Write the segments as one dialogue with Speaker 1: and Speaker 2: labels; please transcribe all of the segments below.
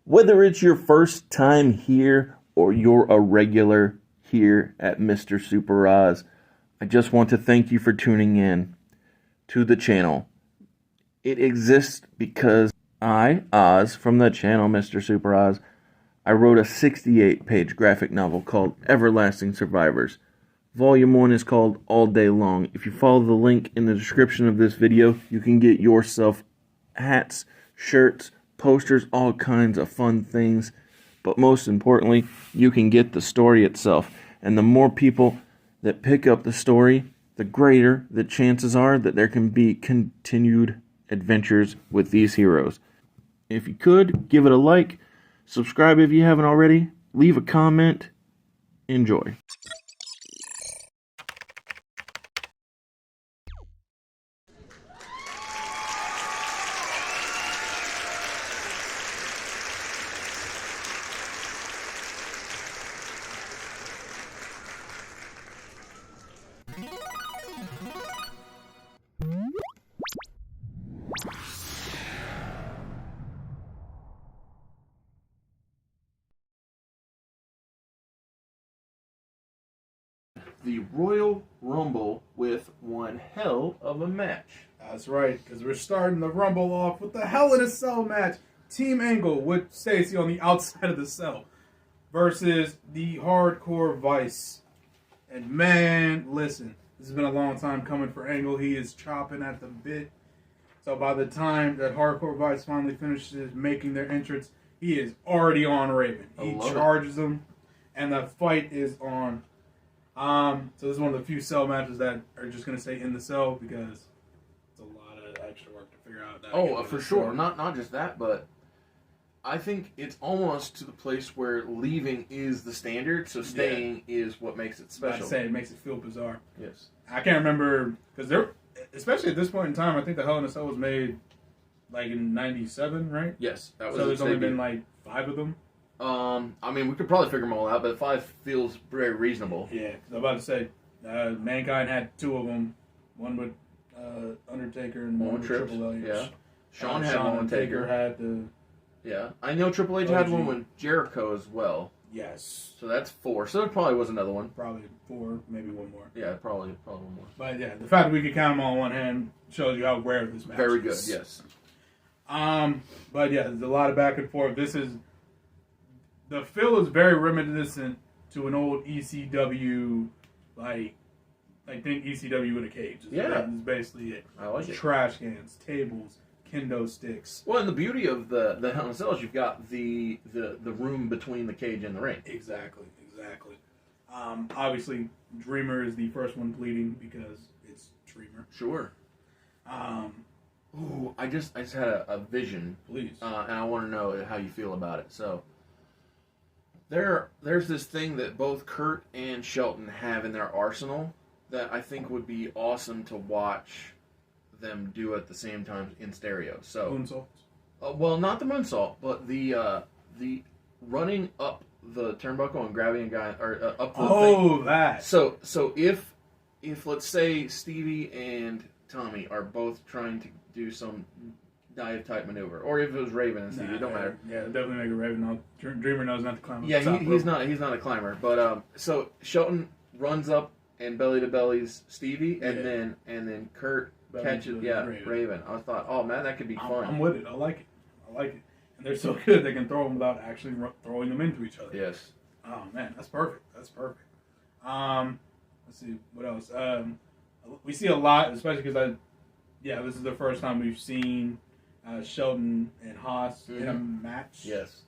Speaker 1: Whether it's your first time here or you're a regular here at Mr. Super Oz, I just want to thank you for tuning in to the channel. It exists because I, Oz, from the channel Mr. Super Oz, I wrote a 68-page graphic novel called Everlasting Survivors. Volume 1 is called All Day Long. If you follow the link in the description of this video, you can get yourself hats, shirts, posters, all kinds of fun things. But most importantly, you can get the story itself. And the more people that pick up the story, the greater the chances are that there can be continued adventures with these heroes. If you could, give it a like, subscribe if you haven't already, leave a comment, enjoy. The Royal Rumble with one hell of a match.
Speaker 2: That's right, because we're starting the Rumble off with the Hell in a Cell match. Team Angle with Stacy on the outside of the cell versus the Hardcore Vice. And man, listen, this has been a long time coming for Angle. He is chopping at the bit. So by the time that Hardcore Vice finally finishes making their entrance, he is already on Raven. He charges him, and the fight is on. So this is one of the few cell matches that are just going to stay in the cell because it's a lot of extra work to figure out.
Speaker 1: For sure. Not just that, but I think it's almost to the place where leaving is the standard, so staying is what makes it special.
Speaker 2: I say it makes it feel bizarre.
Speaker 1: Yes. I
Speaker 2: can't remember, because there, especially at this point in time, I think the Hell in a Cell was made like in 97, right?
Speaker 1: Yes. That was
Speaker 2: so there's only been like 5 of them.
Speaker 1: I mean, we could probably figure them all out, but 5 feels very reasonable.
Speaker 2: Yeah, because I'm about to say, Mankind had 2 of them. One with Undertaker and one with Triple H.
Speaker 1: Yeah. Shawn had one with Taker.
Speaker 2: Had the...
Speaker 1: Yeah. I know Triple H had one with Jericho as well.
Speaker 2: Yes.
Speaker 1: So that's 4. So there probably was another one.
Speaker 2: Probably 4, maybe one more.
Speaker 1: Yeah, probably one more.
Speaker 2: But yeah, the fact that we could count them all on one hand shows you how rare this match is.
Speaker 1: Very good, yes.
Speaker 2: But yeah, there's a lot of back and forth. The feel is very reminiscent to an old ECW, like think ECW in a cage. That's basically it.
Speaker 1: I like it.
Speaker 2: Trash cans, tables, kendo sticks.
Speaker 1: Well, and the beauty of the Hell in a Cell is you've got the room between the cage and the ring.
Speaker 2: Exactly. Obviously, Dreamer is the first one bleeding because it's Dreamer.
Speaker 1: Sure. Ooh, I just had a vision.
Speaker 2: Please.
Speaker 1: And I want to know how you feel about it. So, there's this thing that both Kurt and Shelton have in their arsenal that I think would be awesome to watch them do at the same time in stereo. So,
Speaker 2: moonsaults?
Speaker 1: Well, not the moonsault, but the running up the turnbuckle and grabbing a guy or up the thing.
Speaker 2: That.
Speaker 1: So if let's say Stevie and Tommy are both trying to do some dive type maneuver, or if it was Raven and Stevie, it don't matter.
Speaker 2: Yeah, definitely make a Raven. Dreamer knows not to climb.
Speaker 1: Yeah, he's not a climber. But so Shelton runs up and belly to bellies Stevie, and then Kurt catches Raven. I thought, oh man, that could be fun.
Speaker 2: I'm with it. I like it. And they're so good they can throw them without actually throwing them into each other.
Speaker 1: Yes.
Speaker 2: Oh man, that's perfect. Let's see what else. We see a lot, especially because this is the first time we've seen Shelton and Haas in a match.
Speaker 1: Yes.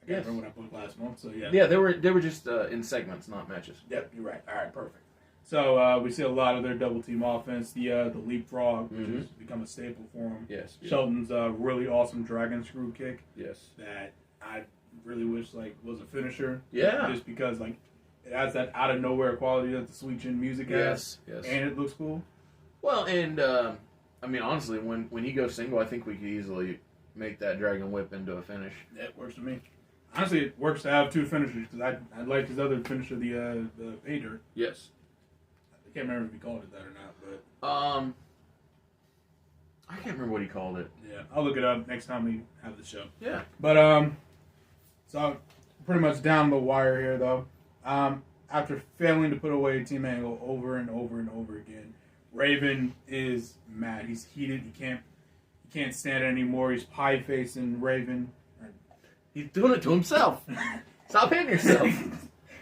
Speaker 2: I can't remember what I put last month. So yeah.
Speaker 1: Yeah, they were just in segments, not matches.
Speaker 2: Yep, you're right. All right, perfect. So we see a lot of their double team offense, the leapfrog, which has become a staple for them.
Speaker 1: Yes.
Speaker 2: Shelton's really awesome dragon screw kick.
Speaker 1: Yes.
Speaker 2: That I really wish was a finisher.
Speaker 1: Yeah.
Speaker 2: Just because it has that out of nowhere quality that the Sweet Chin music has.
Speaker 1: Yes.
Speaker 2: And it looks cool.
Speaker 1: Well, and I mean honestly, when he goes single, I think we could easily make that dragon whip into a finish.
Speaker 2: Yeah, it works for me. Honestly, it works to have 2 finishers because I liked his other finisher, the pay dirt.
Speaker 1: Yes.
Speaker 2: I can't remember if he called it that or not, but
Speaker 1: I can't remember what he called it.
Speaker 2: Yeah, I'll look it up next time we have the show.
Speaker 1: Yeah.
Speaker 2: But so pretty much down the wire here though. After failing to put away Team Angle over and over and over again, Raven is mad. He's heated. He can't stand it anymore. He's pie facing Raven.
Speaker 1: He's doing it to himself. Stop hitting yourself.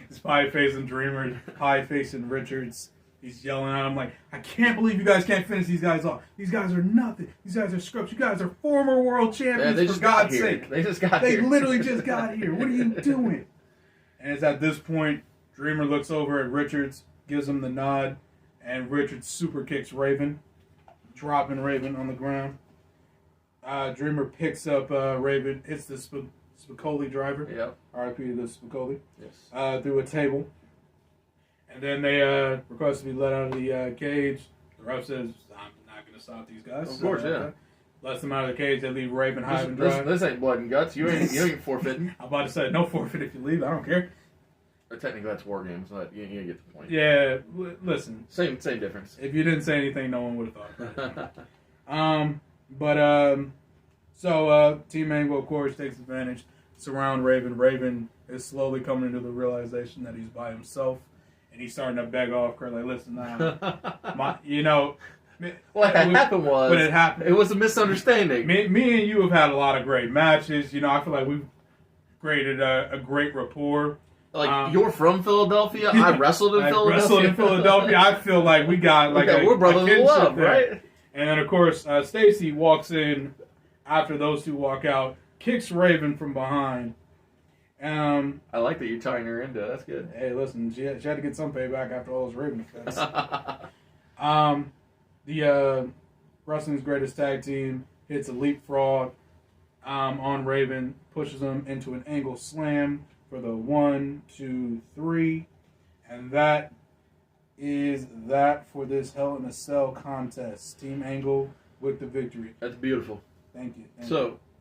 Speaker 2: He's pie facing Dreamer. Pie facing Richards. He's yelling at him like, I can't believe you guys can't finish these guys off. These guys are nothing. These guys are scrubs. You guys are former world champions, for God's sake.
Speaker 1: They just got
Speaker 2: They
Speaker 1: here.
Speaker 2: literally just got here. What are you doing? And it's at this point, Dreamer looks over at Richards, gives him the nod, and Richards super kicks Raven, dropping Raven on the ground. Dreamer picks up Raven, hits the Spicoli driver.
Speaker 1: Yep.
Speaker 2: R.I.P. to the Spicoli.
Speaker 1: Yes.
Speaker 2: Through a table. And then they request to be let out of the cage. The ref says, I'm not going to stop these guys.
Speaker 1: Of course, yeah.
Speaker 2: Lets them out of the cage. They leave Raven high and dry.
Speaker 1: This ain't blood and guts. You ain't forfeiting.
Speaker 2: I'm about to say, no forfeit if you leave. I don't care.
Speaker 1: Or technically, that's war games. But you get the point.
Speaker 2: Yeah, listen.
Speaker 1: Same difference.
Speaker 2: If you didn't say anything, no one would have thought about it. So Team Angle, of course, takes advantage. Surround Raven. Raven is slowly coming into the realization that he's by himself. And he's starting to beg off Kurt, like, listen,
Speaker 1: What happened was,
Speaker 2: what had happened,
Speaker 1: it was a misunderstanding.
Speaker 2: Me and you have had a lot of great matches. I feel like we've created a great rapport.
Speaker 1: Like, you're from Philadelphia. I wrestled in
Speaker 2: Philadelphia. I feel like we got
Speaker 1: we're brothers in love,
Speaker 2: there.
Speaker 1: right?
Speaker 2: And then, of course, Stacy walks in after those two walk out, kicks Raven from behind.
Speaker 1: I like that you're tying her into it. That's good.
Speaker 2: Hey, listen, she had to get some payback after all those Raven effects. The Wrestling's Greatest Tag Team hits a leapfrog on Raven, pushes him into an angle slam for the 1, 2, 3, and that is that for this Hell in a Cell contest. Team Angle with the victory.
Speaker 1: That's beautiful.
Speaker 2: Thank you.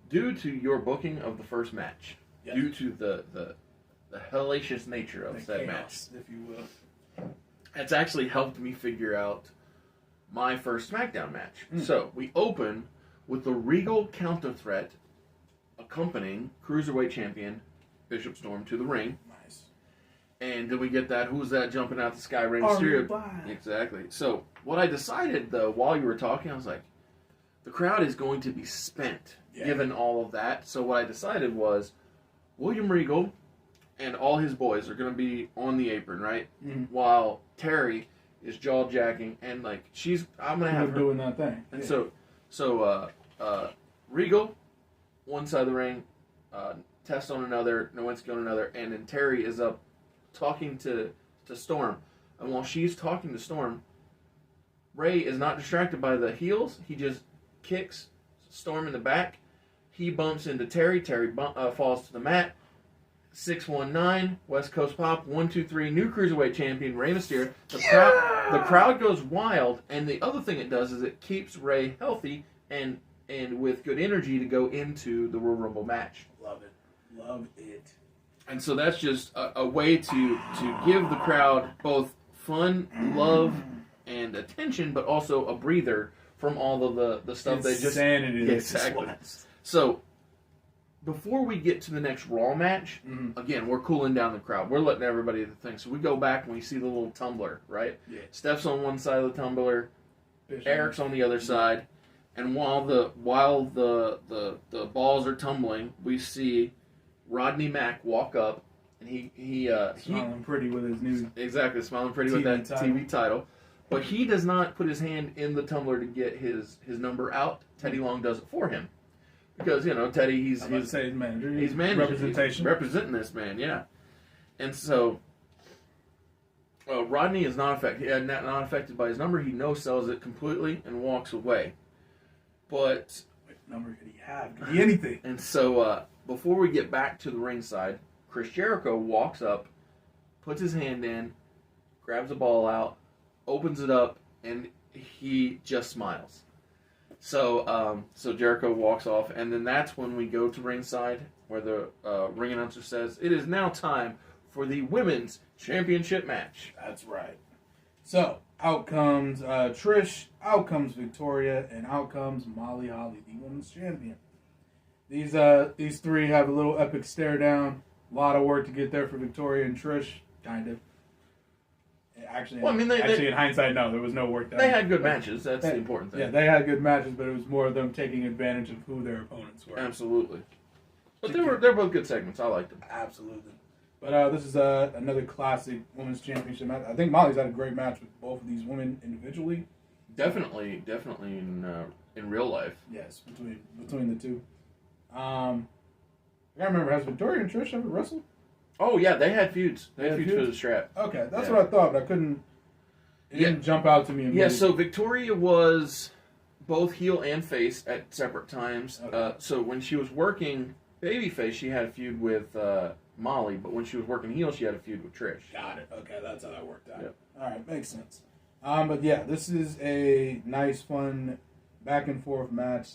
Speaker 1: Due to your booking of the first match,
Speaker 2: yes,
Speaker 1: due to the hellacious nature of said match,
Speaker 2: if you will,
Speaker 1: it's actually helped me figure out my first SmackDown match. So we open with the Regal counter threat accompanying Cruiserweight Champion Bishop Storm to the ring.
Speaker 2: Nice.
Speaker 1: And then we get that, who's that jumping out the sky, Rey Mysterio? Exactly. So what I decided, though, while you were talking, I was like, the crowd is going to be spent given all of that. So what I decided was William Regal and all his boys are going to be on the apron, right? Mm-hmm. While Terry is jaw-jacking and, like, I'm going to have her
Speaker 2: doing that thing.
Speaker 1: And so Regal, one side of the ring, Test on another, Nowinski on another, and then Terry is up talking to Storm. And while she's talking to Storm, Ray is not distracted by the heels. He just kicks Storm in the back. He bumps into Terry. Terry falls to the mat. 619, West Coast Pop, 1, 2, 3, new Cruiserweight Champion, Rey Mysterio. The crowd goes wild, and the other thing it does is it keeps Ray healthy and with good energy to go into the Royal Rumble match.
Speaker 2: Love it. Love it.
Speaker 1: And so that's just a way to give the crowd both fun, love, and attention, but also a breather from all of the stuff they just...
Speaker 2: Insanity.
Speaker 1: Exactly. So, before we get to the next Raw match, again, we're cooling down the crowd. We're letting everybody think. So we go back and we see the little tumbler, right? Yeah. Steph's on one side of the tumbler, Eric's on the other side, and while the balls are tumbling, we see Rodney Mack walk up, and he
Speaker 2: smiling pretty with his new
Speaker 1: smiling pretty with that TV title, but he does not put his hand in the tumbler to get his number out. Teddy Long does it for him because Teddy he's
Speaker 2: manager.
Speaker 1: He's
Speaker 2: representation,
Speaker 1: he's representing this man, yeah. And so Rodney is not affected by his number. He no-sells it completely and walks away. But
Speaker 2: what number could he have? Could be anything.
Speaker 1: And so before we get back to the ringside, Chris Jericho walks up, puts his hand in, grabs the ball out, opens it up, and he just smiles. So Jericho walks off, and then that's when we go to ringside, where the ring announcer says, "It is now time for the Women's Championship match."
Speaker 2: That's right. So, out comes Trish, out comes Victoria, and out comes Molly Holly, the women's champion. These three have a little epic stare down. A lot of work to get there for Victoria and Trish, kind of. Actually,
Speaker 1: Well, I mean,
Speaker 2: in hindsight, no, there was no work done.
Speaker 1: They had good matches. That's the important thing.
Speaker 2: Yeah, they had good matches, but it was more of them taking advantage of who their opponents were.
Speaker 1: Absolutely. But they're both good segments. I liked them.
Speaker 2: Absolutely. But this is another classic women's championship match. I think Molly's had a great match with both of these women individually.
Speaker 1: Definitely in real life.
Speaker 2: Yes, between the two. I can't remember. Has Victoria and Trish ever wrestled?
Speaker 1: Oh yeah, they had feuds. They had feuds for the strap.
Speaker 2: Okay, that's what I thought, but I couldn't. It didn't jump out to me.
Speaker 1: Yeah, so Victoria was both heel and face at separate times. Okay. So when she was working babyface, she had a feud with Molly, but when she was working heel, she had a feud with Trish.
Speaker 2: Got it. Okay, that's how that worked out.
Speaker 1: Yep.
Speaker 2: All right, makes sense. But yeah, this is a nice, fun, back and forth match.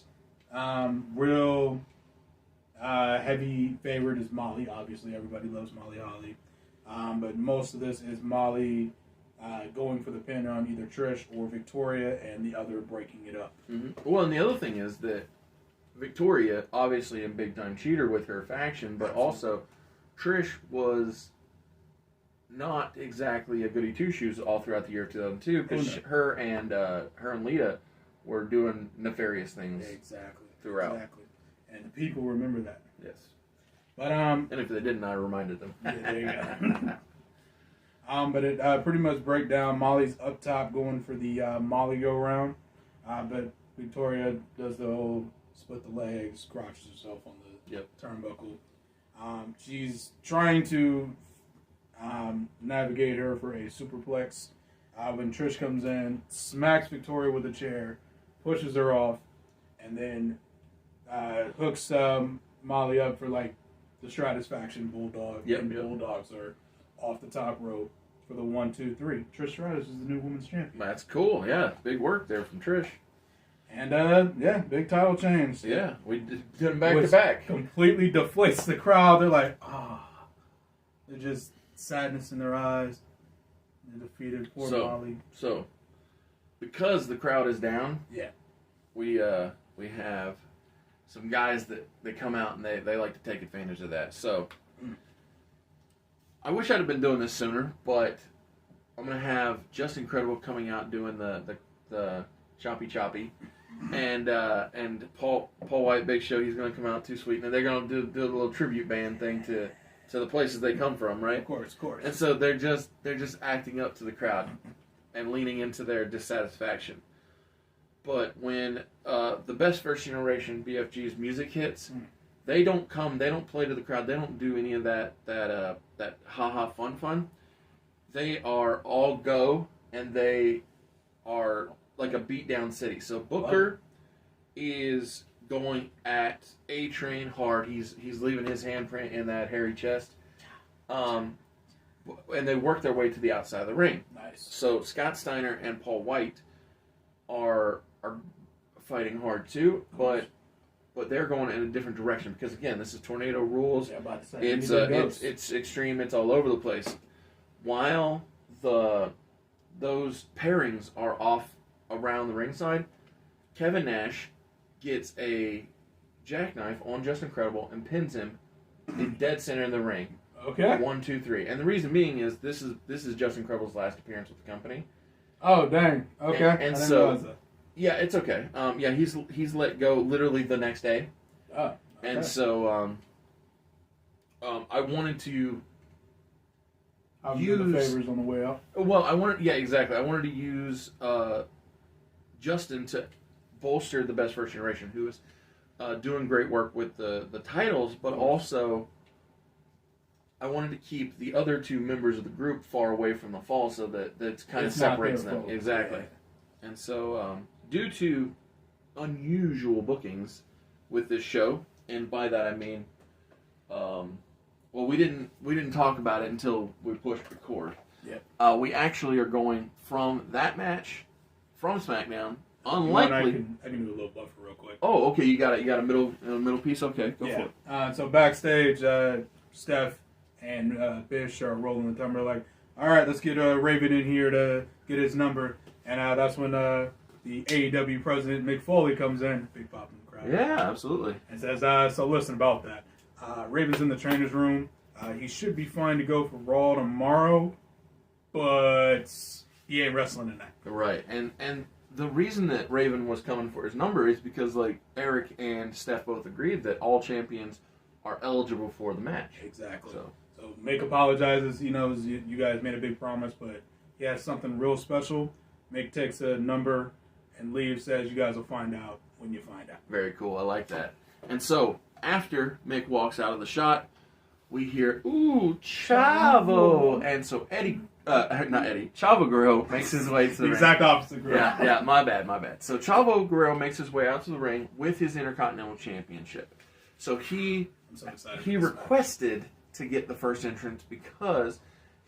Speaker 2: Real heavy favorite is Molly. Obviously, everybody loves Molly Holly. But most of this is Molly going for the pin on either Trish or Victoria, and the other breaking it up.
Speaker 1: Mm-hmm. Well, and the other thing is that Victoria, obviously a big-time cheater with her faction, but also Trish was not exactly a goody two-shoes all throughout the year of 2002, because her and Lita were doing nefarious things throughout.
Speaker 2: Exactly. And the people remember that.
Speaker 1: Yes.
Speaker 2: But
Speaker 1: and if they didn't, I reminded them.
Speaker 2: Yeah, there you go. But it pretty much break down. Molly's up top going for the Molly go round, but Victoria does the whole split the legs, crotches herself on the turnbuckle. She's trying to navigate her for a superplex. When Trish comes in, smacks Victoria with a chair, pushes her off, and then hooks Molly up for like the Stratusfaction Bulldog. And Bulldogs are off the top rope for the 1, 2, 3. Trish Stratus is the new women's champion.
Speaker 1: That's cool. Yeah, big work there from Trish.
Speaker 2: And big title change.
Speaker 1: Yeah, we did them back to back.
Speaker 2: Completely deflates the crowd. They're like, they're just sadness in their eyes. They defeated poor Molly.
Speaker 1: So, because the crowd is down, we have some guys that come out and they like to take advantage of that. So, I wish I'd have been doing this sooner, but I'm gonna have Just Incredible coming out doing the choppy, and Paul White Big Show. He's gonna come out Too Sweet, and they're gonna do a little tribute band thing to the places they come from, right?
Speaker 2: Of course.
Speaker 1: And so they're just acting up to the crowd and leaning into their dissatisfaction. But when the Best First Generation BFG's music hits, they don't play to the crowd. They don't do any of that ha-ha fun. They are all go, and they are like a beat-down city. So Booker is going at A-Train hard. He's leaving his handprint in that hairy chest. And they work their way to the outside of the ring.
Speaker 2: Nice.
Speaker 1: So Scott Steiner and Paul White are fighting hard too, but they're going in a different direction because again, this is Tornado Rules.
Speaker 2: Yeah, about to say,
Speaker 1: it's extreme. It's all over the place. While those pairings are off around the ringside, Kevin Nash gets a jackknife on Just Incredible and pins him in dead center in the ring.
Speaker 2: Okay.
Speaker 1: 1, 2, 3, and the reason being is this is Just Incredible's last appearance with the company.
Speaker 2: Oh dang! Okay.
Speaker 1: And so yeah, it's okay. He's let go literally the next day.
Speaker 2: Oh. Okay.
Speaker 1: And so I wanted to use
Speaker 2: the favors on the way out.
Speaker 1: Well, I wanted to use Justin to bolster the Best First Generation, who is doing great work with the titles, but also I wanted to keep the other two members of the group far away from the fall so that kind of separates them. Exactly. Yeah. And so, due to unusual bookings with this show, and by that I mean, we didn't talk about it until we pushed record.
Speaker 2: Yeah.
Speaker 1: We actually are going from that match from SmackDown. Unlikely.
Speaker 2: I can do a little buffer real quick.
Speaker 1: Oh, okay. You got a middle piece. Okay, go for it.
Speaker 2: So backstage, Steph and Bish are rolling the thunder like, all right, let's get Raven in here to get his number. And that's when the AEW president, Mick Foley, comes in. Big pop in the crowd.
Speaker 1: Yeah, absolutely.
Speaker 2: And says, so listen about that. Raven's in the trainer's room. He should be fine to go for Raw tomorrow, but he ain't wrestling tonight.
Speaker 1: Right, and the reason that Raven was coming for his number is because, like, Eric and Steph both agreed that all champions are eligible for the match.
Speaker 2: Exactly. So Mick apologizes. He knows you guys made a big promise, but he has something real special. Mick takes a number and leaves, says you guys will find out when you find out.
Speaker 1: Very cool. I like that. And so, after Mick walks out of the shot, we hear, ooh, Chavo. And so Chavo Guerrero makes his way to the
Speaker 2: exact
Speaker 1: ring.
Speaker 2: opposite, Guerrero.
Speaker 1: Yeah, my bad. So Chavo Guerrero makes his way out to the ring with his Intercontinental Championship. So he requested to get the first entrance because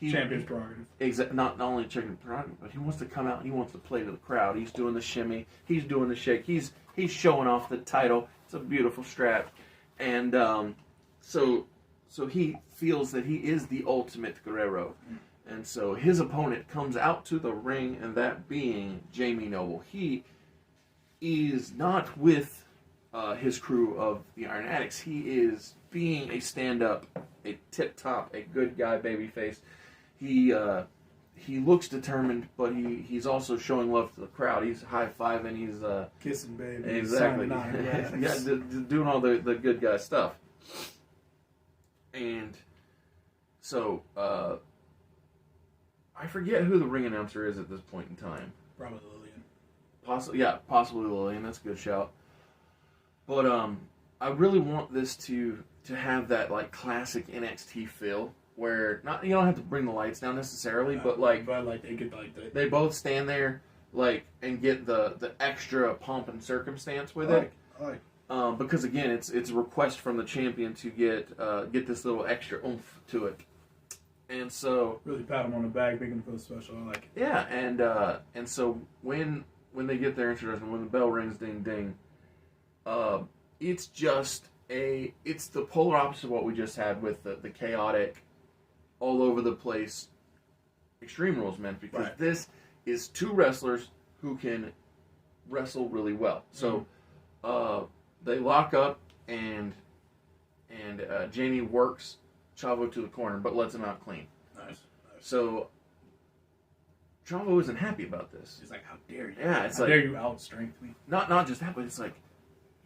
Speaker 2: champion's prerogative.
Speaker 1: Not only champion's prerogative, but he wants to come out and he wants to play to the crowd. He's doing the shimmy. He's doing the shake. He's showing off the title. It's a beautiful strap. And so he feels that he is the ultimate Guerrero. And so his opponent comes out to the ring, and that being Jamie Noble. He is not with his crew of the Iron Addicts. He is being a stand-up, a tip-top, a good guy babyface. He looks determined, but he's also showing love to the crowd. He's high-fiving. He's
Speaker 2: kissing baby.
Speaker 1: Exactly. Yeah, doing all the good guy stuff. And so I forget who the ring announcer is at this point in time.
Speaker 2: Probably Lillian.
Speaker 1: Possibly Lillian. That's a good shout. But I really want this to have that like classic NXT feel, where you don't have to bring the lights down necessarily, but
Speaker 2: they get
Speaker 1: they both stand there and get the extra pomp and circumstance with it. Because again, it's a request from the champion to get this little extra oomph to it, and so
Speaker 2: really pat him on the back, make him feel special. I like it.
Speaker 1: Yeah, and so when they get their introduction, when the bell rings, ding ding, it's the polar opposite of what we just had with the chaotic, all over the place Extreme Rules match, because this is two wrestlers who can wrestle really well. So they lock up, and Jamie works Chavo to the corner, but lets him out clean.
Speaker 2: Nice.
Speaker 1: So Chavo isn't happy about this.
Speaker 2: He's like, "How dare you?
Speaker 1: Yeah, it's
Speaker 2: how dare you out-strength me?"
Speaker 1: Not just that, but it's like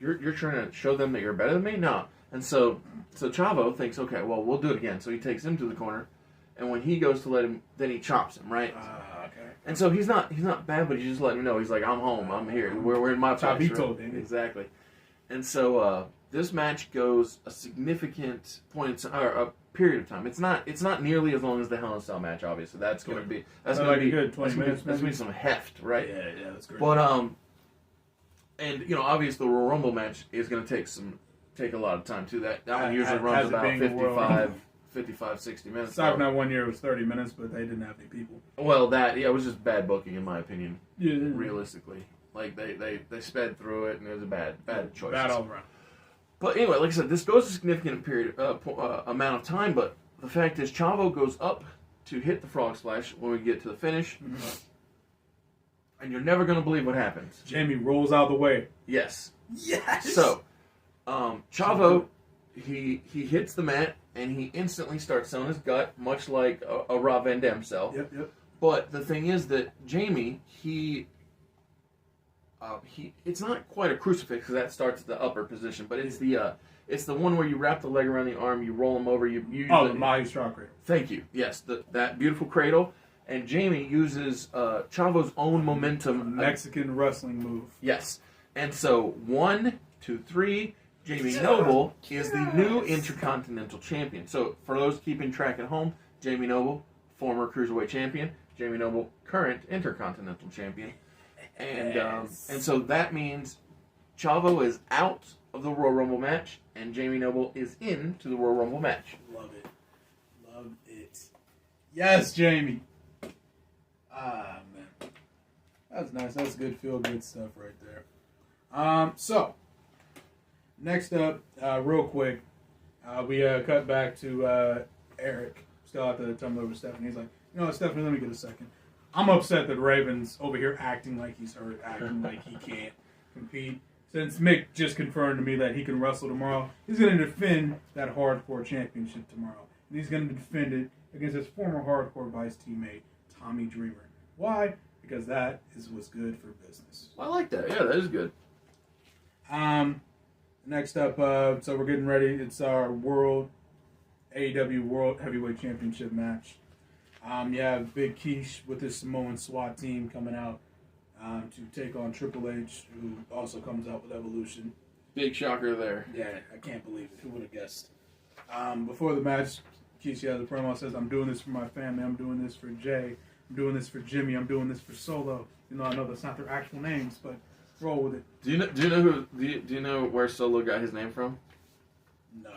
Speaker 1: you're trying to show them that you're better than me. No, and so Chavo thinks, okay, well, we'll do it again. So he takes him to the corner, and when he goes to let him, then he chops him, right?
Speaker 2: Okay.
Speaker 1: And so he's not bad, but he's just letting him know. He's like, I'm home. I'm here. We're in my place.
Speaker 2: Chavito, baby.
Speaker 1: Exactly. And so this match goes a significant a period of time. It's not nearly as long as the Hell in a Cell match. Obviously, that's going to be
Speaker 2: good 20 minutes.
Speaker 1: That's going to be some heft, right?
Speaker 2: Yeah, that's great.
Speaker 1: But and obviously the Royal Rumble match is going to take a lot of time too. That one usually runs about 55, 60 minutes.
Speaker 2: Aside from that 1 year, it was 30 minutes, but they didn't have any people.
Speaker 1: Well, it was just bad booking in my opinion.
Speaker 2: Yeah.
Speaker 1: Realistically, like they sped through it, and it was a bad choice.
Speaker 2: Bad all around.
Speaker 1: But anyway, like I said, this goes a significant amount of time. But the fact is, Chavo goes up to hit the frog splash when we get to the finish, and you're never going to believe what happens.
Speaker 2: Jamie rolls out of the way.
Speaker 1: Yes.
Speaker 2: Yes.
Speaker 1: So, Chavo, he hits the mat, and he instantly starts selling his gut, much like a Rob Van Dam cell.
Speaker 2: Yep.
Speaker 1: But the thing is that Jamie, it's not quite a crucifix because that starts at the upper position, but it's the one where you wrap the leg around the arm, you roll him over, the
Speaker 2: Mahi straw cradle.
Speaker 1: Thank you. Yes, that beautiful cradle, and Jamie uses Chavo's own momentum.
Speaker 2: Mexican wrestling move.
Speaker 1: Yes, and so 1, 2, 3. Jamie Noble is the new Intercontinental Champion. So for those keeping track at home, Jamie Noble, former Cruiserweight Champion. Jamie Noble, current Intercontinental Champion. And so that means Chavo is out of the Royal Rumble match, and Jamie Noble is into the Royal Rumble match.
Speaker 2: Love it. Yes, Jamie. Man. That's nice. That's good feel-good stuff right there. So, next up, real quick, we cut back to Eric, still out the tumbler with Stephanie. He's like, You know, Stephanie, let me get a second. I'm upset that Raven's over here acting like he's hurt, acting like he can't compete. Since Mick just confirmed to me that he can wrestle tomorrow, he's going to defend that hardcore championship tomorrow. And he's going to defend it against his former hardcore Vice teammate, Tommy Dreamer. Why? Because that is what's good for business.
Speaker 1: I like that. Yeah, that is good.
Speaker 2: Next up, so we're getting ready. It's our AEW World Heavyweight Championship match. You have Big Keish with his Samoan SWAT team coming out to take on Triple H, who also comes out with Evolution.
Speaker 1: Big shocker there.
Speaker 2: Yeah, I can't believe it. Who would have guessed? Before the match, Keish has a promo, says, I'm doing this for my family. I'm doing this for Jay. I'm doing this for Jimmy. I'm doing this for Solo. You know, I know that's not their actual names, but roll with it.
Speaker 1: Do you know where Solo got his name from?
Speaker 2: No.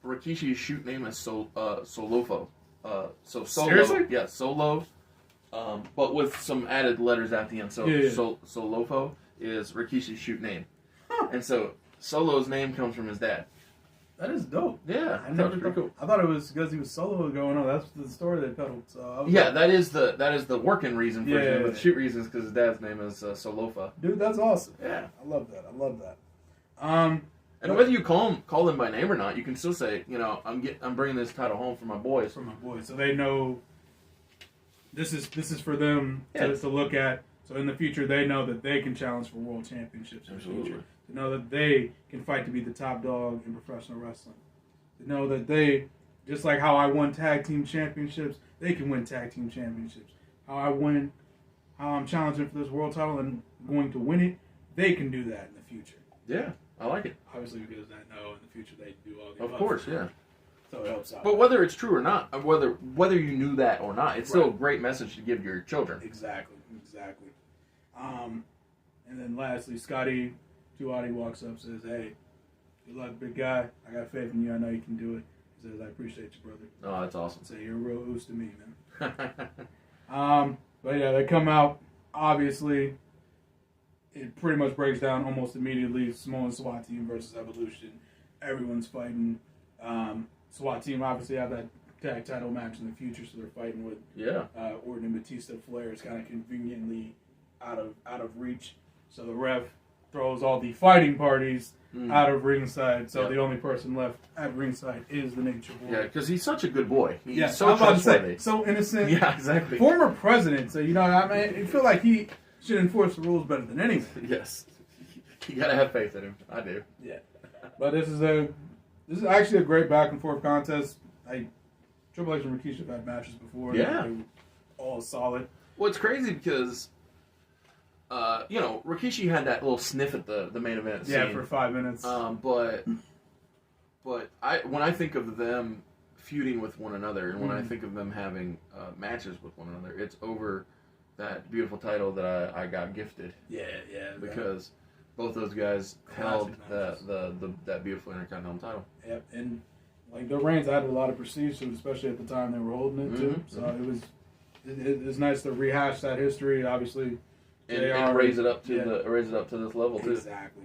Speaker 1: Rikishi's shoot name is Solofo. So Solo,
Speaker 2: Seriously?
Speaker 1: yeah, Solo, but with some added letters at the end. So
Speaker 2: Yeah.
Speaker 1: Solofo is Rikishi's shoot name, and so Solo's name comes from his dad.
Speaker 2: That is dope.
Speaker 1: Yeah,
Speaker 2: I
Speaker 1: that
Speaker 2: never
Speaker 1: was pretty cool.
Speaker 2: I thought it was because he was Solo going on. That's the story they peddled. So
Speaker 1: Yeah, that is the working reason for
Speaker 2: Yeah.
Speaker 1: him. But the shoot reasons because his dad's name is Solofa.
Speaker 2: dude, that's awesome.
Speaker 1: Yeah,
Speaker 2: I love that.
Speaker 1: and whether you call them by name or not, you can still say, you know, I'm bringing this title home for my boys.
Speaker 2: For my boys, so they know this is for them to look at. So in the future, they know that they can challenge for world championships in the future. To know that they can fight to be the top dog in professional wrestling. To know that they, just like how I won tag team championships, they can win tag team championships. How I'm challenging for this world title and going to win it, they can do that in the future.
Speaker 1: Yeah, I like it.
Speaker 2: Obviously, because I know in the future they do all the
Speaker 1: Of course, yeah.
Speaker 2: So it helps out.
Speaker 1: But whether it's true or not, whether you knew that or not, it's still a great message to give your children.
Speaker 2: Exactly. And then lastly, Scotty Tuati walks up, says, "Hey, good luck, big guy. I got faith in you. I know you can do it." He says, "I appreciate you, brother."
Speaker 1: Oh, that's awesome.
Speaker 2: So you're a real ooze to me, man. But yeah, they come out. Obviously, it pretty much breaks down almost immediately. Samoan SWAT team versus Evolution. Everyone's fighting. SWAT team obviously have that tag title match in the future, so they're fighting with Orton and Batista. Flair is kind of conveniently out of reach, so the ref throws all the fighting parties out of ringside. So the only person left at ringside is the Nature Boy.
Speaker 1: Yeah, because he's such a good boy. He's
Speaker 2: So
Speaker 1: so
Speaker 2: I'm about to
Speaker 1: trustworthy.
Speaker 2: say, so innocent.
Speaker 1: Yeah, exactly.
Speaker 2: Former president, so you know, I mean, I feel like he should enforce the rules better than anyone.
Speaker 1: Yes, you gotta have faith in him. I do.
Speaker 2: Yeah, but this is actually a great back and forth contest. Triple H and Rikishi have had matches before.
Speaker 1: Yeah,
Speaker 2: they were all solid.
Speaker 1: Well, it's crazy because, Rikishi had that little sniff at the main event scene.
Speaker 2: Yeah, for 5 minutes.
Speaker 1: But when I think of them feuding with one another, and when I think of them having matches with one another, it's over that beautiful title that I got gifted.
Speaker 2: Yeah.
Speaker 1: Because both those guys held that beautiful Intercontinental title.
Speaker 2: Yep, and like their reigns added a lot of prestige to it, especially at the time they were holding it too. So it was nice to rehash that history. Obviously,
Speaker 1: and raise it up to this level too.
Speaker 2: Exactly.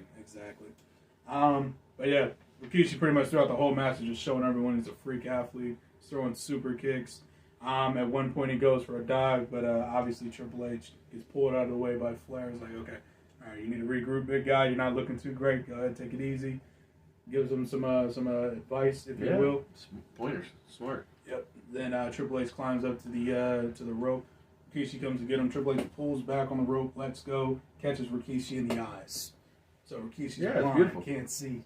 Speaker 2: But yeah, Rikishi pretty much throughout the whole match is just showing everyone he's a freak athlete. He's throwing super kicks. At one point he goes for a dive, but obviously Triple H gets pulled out of the way by Flair. He's like, okay, all right, you need to regroup, big guy. You're not looking too great. Go ahead, take it easy. Gives him some advice, if you will.
Speaker 1: Pointers, smart.
Speaker 2: Yep. Then Triple H climbs up to the rope. Rikishi comes to get him. Triple H pulls back on the rope. Let's go. Catches Rikishi in the eyes. So Rikishi's blind, can't see.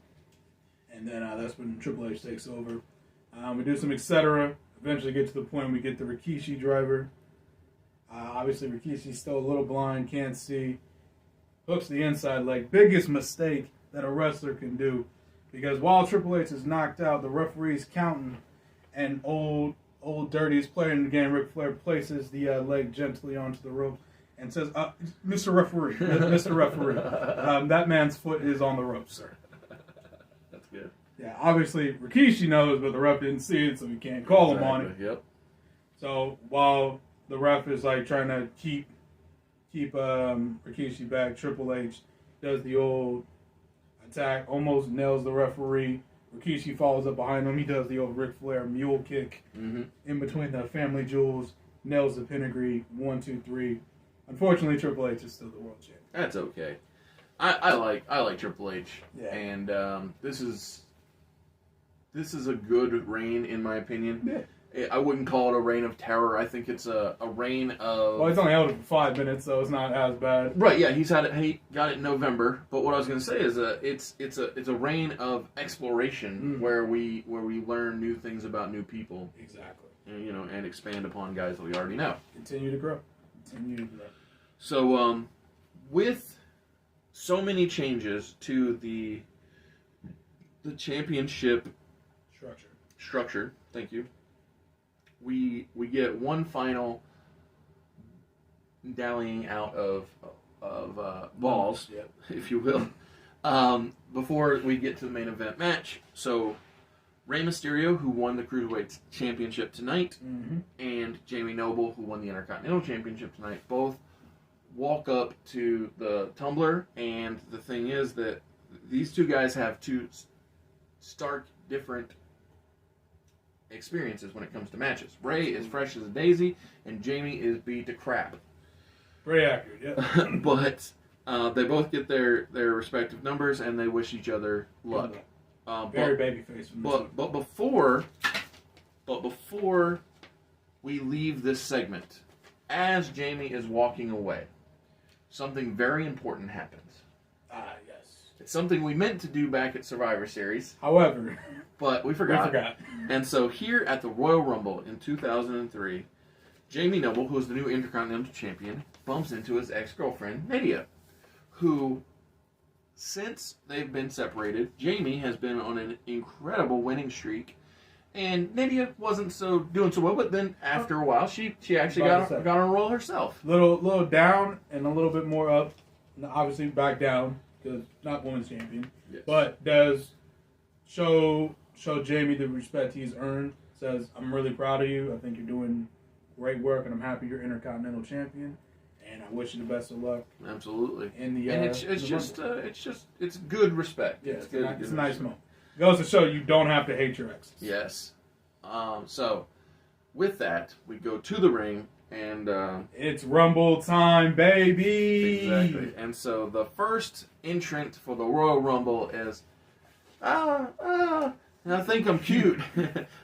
Speaker 2: And then that's when Triple H takes over. We do some etc. Eventually get to the point we get the Rikishi driver. Obviously Rikishi's still a little blind, can't see. Hooks the inside leg. Biggest mistake that a wrestler can do. Because while Triple H is knocked out, the referee's counting, and old dirtiest player in the game, Ric Flair, places the leg gently onto the rope and says, "Mr. Referee, Mr. Referee, that man's foot is on the rope, sir."
Speaker 1: That's good.
Speaker 2: Yeah, obviously Rikishi knows, but the ref didn't see it, so he can't call him on it.
Speaker 1: Yep.
Speaker 2: So while the ref is like trying to keep Rikishi back, Triple H does the old attack, almost nails the referee, Rikishi follows up behind him. He does the old Ric Flair mule kick in between the family jewels, nails the pedigree, 1, 2, 3. Unfortunately, Triple H is still the world champion.
Speaker 1: That's okay. I like Triple H,
Speaker 2: Yeah.
Speaker 1: and this is a good reign in my opinion.
Speaker 2: Yeah.
Speaker 1: I wouldn't call it a reign of terror. I think it's a reign of.
Speaker 2: Well, he's only held it for 5 minutes, so it's not as bad.
Speaker 1: Right, yeah, he got it in November. But what I was going to say is, it's a reign of exploration where we learn new things about new people,
Speaker 2: Exactly.
Speaker 1: and expand upon guys that we already know.
Speaker 2: Continue to grow.
Speaker 1: So, with so many changes to the championship structure, thank you. We get one final dallying out of balls, if you will, before we get to the main event match. So, Rey Mysterio, who won the Cruiserweight Championship tonight, and Jamie Noble, who won the Intercontinental Championship tonight, both walk up to the tumbler, and the thing is that these two guys have two stark different experiences when it comes to matches. Rey is fresh as a daisy, and Jamie is beat to crap.
Speaker 2: Very accurate, yeah.
Speaker 1: But they both get their respective numbers, and they wish each other luck.
Speaker 2: Very babyface.
Speaker 1: But before we leave this segment, as Jamie is walking away, something very important happens.
Speaker 2: Yes.
Speaker 1: It's something we meant to do back at Survivor Series.
Speaker 2: However,
Speaker 1: but we forgot. And so here at the Royal Rumble in 2003, Jamie Noble, who is the new Intercontinental Champion, bumps into his ex-girlfriend, Nadia, who, since they've been separated, Jamie has been on an incredible winning streak. And Nadia wasn't doing so well, but then after a while, she actually got on a roll herself.
Speaker 2: Little down and a little bit more up. Obviously back down because not women's champion, yes. But does show Jamie the respect he's earned. Says, "I'm really proud of you. I think you're doing great work, and I'm happy you're Intercontinental Champion. And I wish you the best of luck."
Speaker 1: Absolutely.
Speaker 2: And
Speaker 1: it's good respect.
Speaker 2: Yeah,
Speaker 1: it's
Speaker 2: a nice moment. It goes to show you don't have to hate your exes.
Speaker 1: Yes. So, with that, we go to the ring, and
Speaker 2: it's Rumble time, baby!
Speaker 1: Exactly. And so, the first entrant for the Royal Rumble is, I think I'm cute.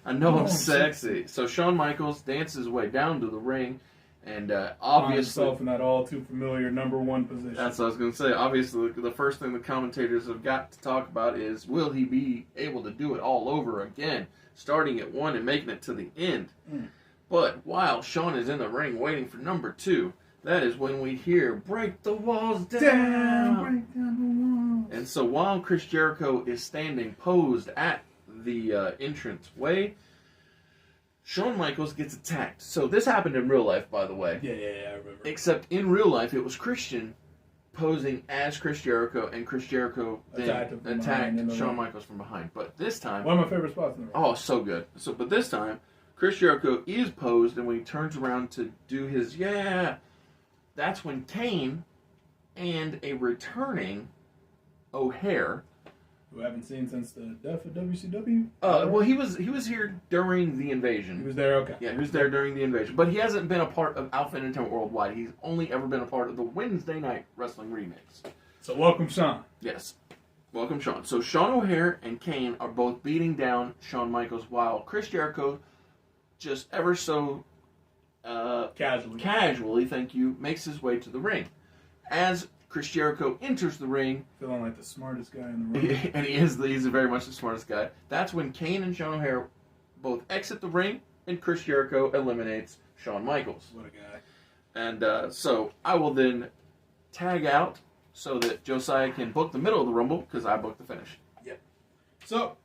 Speaker 1: I know I'm sexy. So, Shawn Michaels dances his way down to the ring, and obviously...
Speaker 2: himself in that all-too-familiar number one position.
Speaker 1: That's what I was going to say. Obviously, the first thing the commentators have got to talk about is, will he be able to do it all over again, starting at 1 and making it to the end? But while Shawn is in the ring waiting for number 2, that is when we hear, "Break the walls down!"
Speaker 2: Break down the walls.
Speaker 1: And so while Chris Jericho is standing posed at the entrance way, Shawn Michaels gets attacked. So this happened in real life, by the way.
Speaker 2: Yeah, I remember.
Speaker 1: Except in real life, it was Christian posing as Chris Jericho, and Chris Jericho then attacked Shawn Michaels from behind. But this time...
Speaker 2: one of my favorite spots in the ring.
Speaker 1: Oh, so good. But this time, Chris Jericho is posed, and when he turns around to do his, that's when Kane and a returning O'Haire...
Speaker 2: who I haven't seen since the death of WCW?
Speaker 1: Well, he was here during the invasion.
Speaker 2: He was there, okay.
Speaker 1: Yeah, he was there during the invasion. But he hasn't been a part of Alpha Entertainment Worldwide. He's only ever been a part of the Wednesday Night Wrestling remix.
Speaker 2: So welcome, Shawn.
Speaker 1: Yes. Welcome, Shawn. So Sean O'Haire and Kane are both beating down Shawn Michaels while Chris Jericho, just ever so casually, thank you, makes his way to the ring. As Chris Jericho enters the ring,
Speaker 2: feeling like the smartest guy in the room,
Speaker 1: and he's very much the smartest guy. That's when Kane and Sean O'Haire both exit the ring, and Chris Jericho eliminates Shawn Michaels.
Speaker 2: What a guy!
Speaker 1: And so I will then tag out so that Josiah can book the middle of the Rumble because I booked the finish.
Speaker 2: Yep. So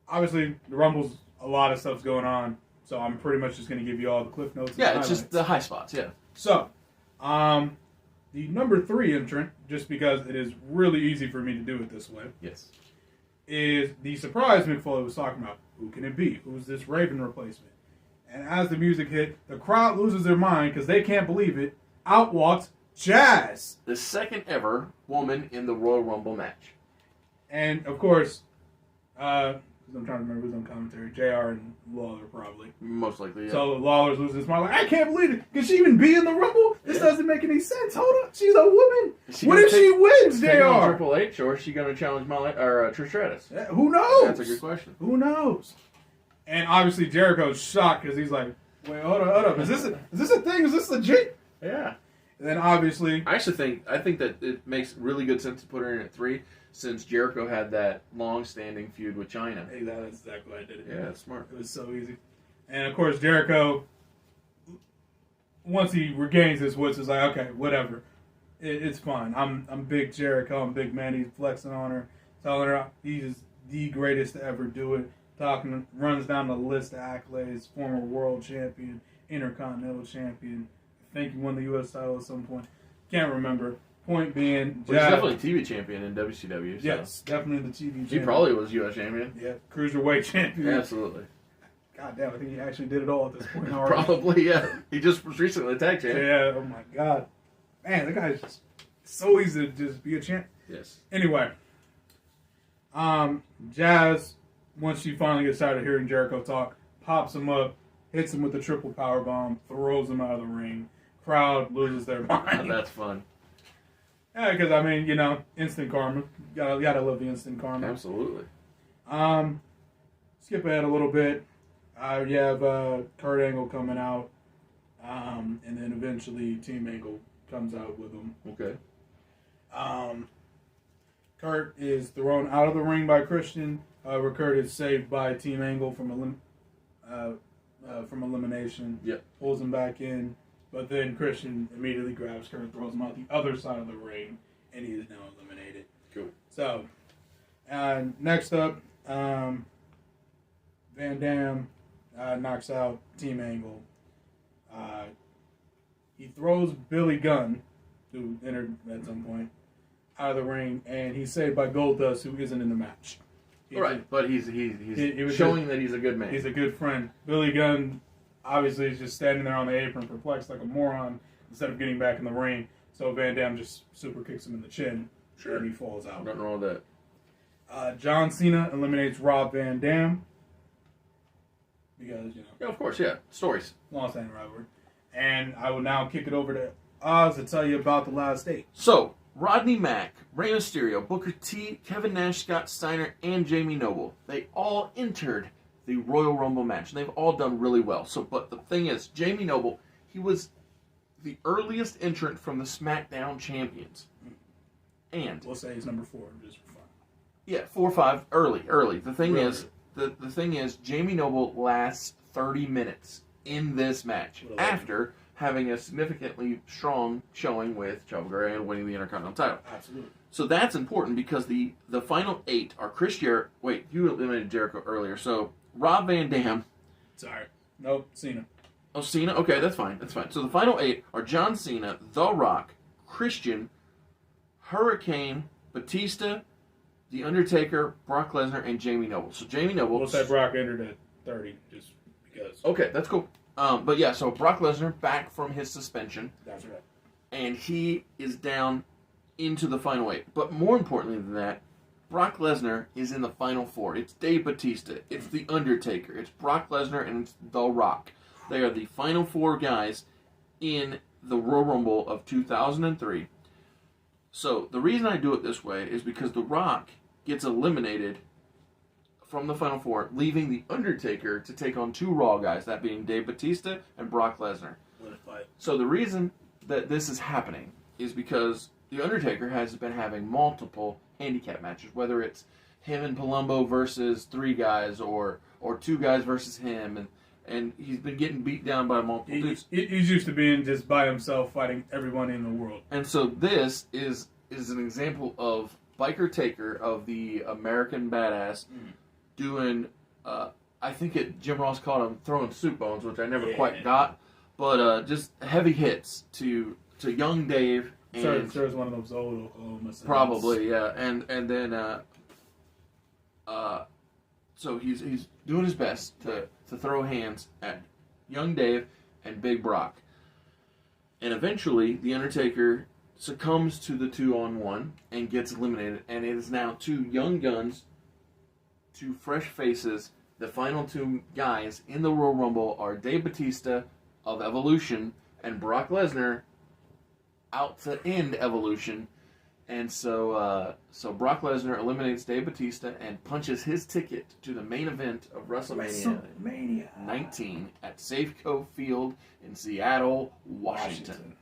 Speaker 2: obviously the Rumble's a lot of stuff's going on, so I'm pretty much just going to give you all the cliff notes.
Speaker 1: Yeah, it's just the high spots. Yeah.
Speaker 2: So, the number 3 entrant, just because it is really easy for me to do it this way,
Speaker 1: yes,
Speaker 2: is the surprise Mick Foley was talking about. Who can it be? Who's this Raven replacement? And as the music hit, the crowd loses their mind because they can't believe it. Out walks Jazz.
Speaker 1: The second ever woman in the Royal Rumble match.
Speaker 2: And, of course, I'm trying to remember who's on commentary. JR and Lawler probably.
Speaker 1: Most likely, yeah.
Speaker 2: So Lawler's losing his mind. Like, I can't believe it. Can she even be in the Rumble? This doesn't make any sense. Hold on. She's a woman. What if she wins,
Speaker 1: Taking on
Speaker 2: JR?
Speaker 1: Triple H, or is she going to challenge Trish Stratus?
Speaker 2: Yeah, who knows?
Speaker 1: That's a good question.
Speaker 2: Who knows? And obviously Jericho's shocked because he's like, wait, hold up. Is this a thing? Is this legit?
Speaker 1: Yeah.
Speaker 2: And then obviously,
Speaker 1: I think that it makes really good sense to put her in at 3, since Jericho had that long-standing feud with China.
Speaker 2: hey, that's exactly why I did it.
Speaker 1: Yeah, that's smart.
Speaker 2: It was so easy. And of course, Jericho, once he regains his wits, is like, okay, whatever. It's fine. I'm big Jericho. I'm big man. He's flexing on her, telling her he's the greatest to ever do it. Runs down the list of accolades: former world champion, intercontinental champion. I think he won the U.S. title at some point. Can't remember. Point being,
Speaker 1: Well, he's definitely TV champion in WCW. So.
Speaker 2: Yes, definitely the TV champion.
Speaker 1: He probably was U.S. champion.
Speaker 2: Yeah, cruiserweight champion.
Speaker 1: Absolutely.
Speaker 2: God damn, I think he actually did it all at this point already.
Speaker 1: Probably, yeah. He just was recently a tag champ.
Speaker 2: Yeah, oh my god. Man, that guy's just so easy to just be a champ.
Speaker 1: Yes.
Speaker 2: Anyway, Jazz, once she finally gets tired of hearing Jericho talk, pops him up, hits him with the triple power bomb, throws him out of the ring. Crowd loses their mind.
Speaker 1: That's fun.
Speaker 2: Yeah, because I mean, instant karma. Gotta love the instant karma.
Speaker 1: Absolutely.
Speaker 2: Skip ahead a little bit. You have Kurt Angle coming out, and then eventually Team Angle comes out with him.
Speaker 1: Okay.
Speaker 2: Kurt is thrown out of the ring by Christian. However, Kurt is saved by Team Angle from elimination.
Speaker 1: Yep.
Speaker 2: Pulls him back in, but then Christian immediately grabs Kurt, throws him out the other side of the ring, and he is now eliminated.
Speaker 1: Cool.
Speaker 2: So, next up, Van Dam knocks out Team Angle. He throws Billy Gunn, who entered at some point, out of the ring, and he's saved by Goldust, who isn't in the match.
Speaker 1: Right, but he's
Speaker 2: was
Speaker 1: showing that he's a good man.
Speaker 2: He's a good friend. Billy Gunn, obviously, is just standing there on the apron, perplexed like a moron, instead of getting back in the ring. So Van Dam just super kicks him in the chin,
Speaker 1: Sure.
Speaker 2: and he falls out.
Speaker 1: Nothing wrong with that.
Speaker 2: John Cena eliminates Rob Van Dam. Because,
Speaker 1: Yeah, of course, yeah. Stories.
Speaker 2: long-standing rivalry. And I will now kick it over to Oz to tell you about the last 8.
Speaker 1: So, Rodney Mack, Rey Mysterio, Booker T, Kevin Nash, Scott Steiner, and Jamie Noble. They all entered the Royal Rumble match, and they've all done really well. So, but the thing is, Jamie Noble, he was the earliest entrant from the SmackDown champions. And
Speaker 2: We'll say he's number 4, just for fun.
Speaker 1: yeah, 4 or 5, early. The thing
Speaker 2: Really?
Speaker 1: is, the thing is, Jamie Noble lasts 30 minutes in this match
Speaker 2: What a
Speaker 1: after having a significantly strong showing with Chavo Guerrero and winning the Intercontinental title.
Speaker 2: Absolutely.
Speaker 1: So that's important because the final 8 are Chris Jericho. Wait, you eliminated Jericho earlier. So Rob Van Dam.
Speaker 2: Sorry. Nope, Cena.
Speaker 1: Oh, Cena? Okay, that's fine. So the final 8 are John Cena, The Rock, Christian, Hurricane, Batista, The Undertaker, Brock Lesnar, and Jamie Noble. So Jamie Noble...
Speaker 2: We'll say Brock entered at 30, just because.
Speaker 1: Okay, that's cool. But yeah, so Brock Lesnar back from his suspension,
Speaker 2: That's right.
Speaker 1: and he is down into the final 8. But more importantly than that, Brock Lesnar is in the final 4. It's Dave Batista, it's The Undertaker, it's Brock Lesnar, and it's The Rock. They are the final 4 guys in the Royal Rumble of 2003. So the reason I do it this way is because The Rock gets eliminated from the final 4, leaving The Undertaker to take on 2 Raw guys, that being Dave Batista and Brock Lesnar.
Speaker 2: What a fight.
Speaker 1: So the reason that this is happening is because The Undertaker has been having multiple handicap matches, whether it's him and Palumbo versus 3 guys or 2 guys versus him, and he's been getting beat down by multiple dudes.
Speaker 2: He's used to being just by himself fighting everyone in the world.
Speaker 1: And so this is an example of Biker Taker, of the American Badass, doing, I think Jim Ross called him throwing soup bones, which I never quite got, but just heavy hits to young Dave. And
Speaker 2: Sure, it's one of those old Oklahoma sounds.
Speaker 1: probably, yeah, and then so he's doing his best to throw hands at young Dave and Big Brock, and eventually the Undertaker succumbs to the 2-on-1 and gets eliminated, and it is now 2 young guns two fresh faces. The final two guys in the Royal Rumble are Dave Bautista of Evolution and Brock Lesnar out to end Evolution. And so Brock Lesnar eliminates Dave Bautista and punches his ticket to the main event of WrestleMania 19 at Safeco Field in Seattle, Washington.